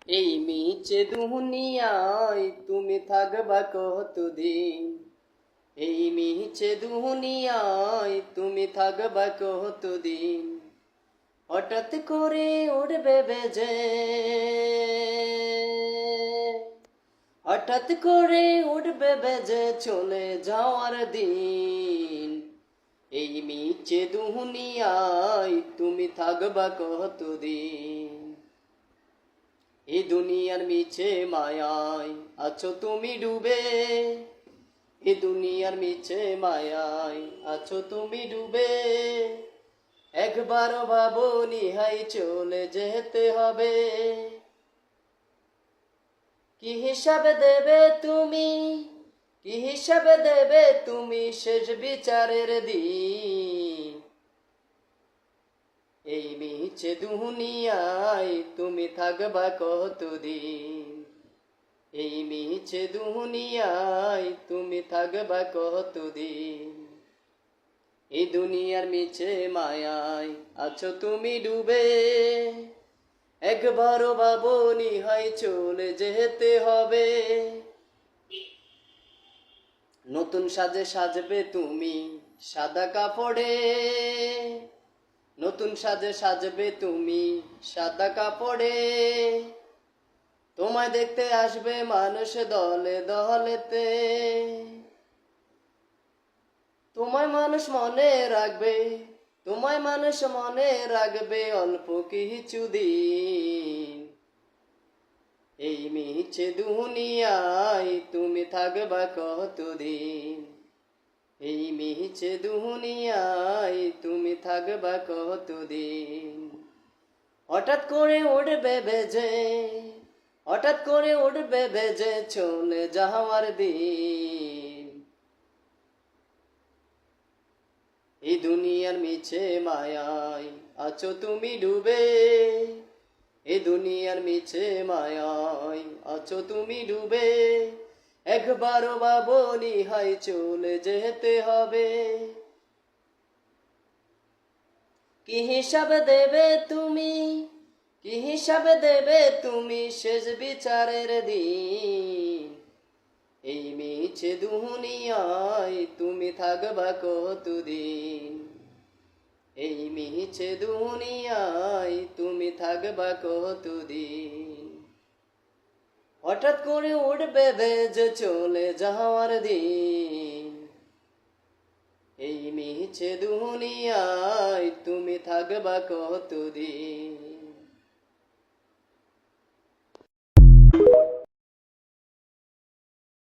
এই মিছে দুনিয়ায় তুমি থাকবা কতদিন? এই মিছে দুনিয়ায় তুমি থাকবা কতদিন? হঠাৎ করে উড়বে বেজে, হঠাৎ করে উড়বে বেজে চলে যাওয়ার দিন। এই মিছে দুনিয়ায় তুমি থাকবা কতদিন? এই দুনিয়ার মিছে মায়ায় আছো তুমি ডুবে, এই দুনিয়ার মিছে মায়ায় আছো তুমি ডুবে। একবারও ভাবনি হাই চলে যেতে হবে। কি হিসাব দেবে তুমি, কি হিসাব দেবে তুমি শেষ বিচারের দিন? এই মিছে দুনিয়ায় তুমি থাকবা কতদিন? এই মিছে দুনিয়ায় তুমি থাকবা কতদিন? এই দুনিয়ার মিছে মায়ায় আছো তুমি ডুবে। একবারও ভাবনি হয় চলে যেতে হবে। নতুন সাজে সাজবে তুমি সাদা কাপড়ে, নতুন সাজে সাজবে তুমি সাদা কাপড়ে। তোমায় দেখতে আসবে মানুষ দলে দলেতে। তোমায় মানুষ মনে রাখবে, তোমায় মানুষ মনে রাখবে অল্প কিছুদিন। এই মিছে দুনিয়ায় তুমি থাকবা কতদিন? এই মিছে দুনিয়ায় তুমি থাকবা কতদিন? হঠাৎ করে উড়বে বেজে, হঠাৎ করে উড়বে বেজে চলে যাওয়ার দিন। এই দুনিয়ার মিছে মায়ায় আছো তুমি ডুবে, এই দুনিয়ার মিছে মায়ায় আছো তুমি ডুবে। একবারও ভাবনি হাই চলে যেতে হবে। কি হিসাব দেবে তুমি, কি হিসাব দেবে তুমি শেষ বিচারের দিন? এই মিছে দুনিয়ায় তুমি থাকবা কতদিন? এই মিছে দুনিয়ায় তুমি থাকবা কতদিন? হঠাৎ করে উড়বে বেজে চলে যাওয়ার দিন। এই মিছে দুনিয়ায় তুমি থাকবা কতদিন?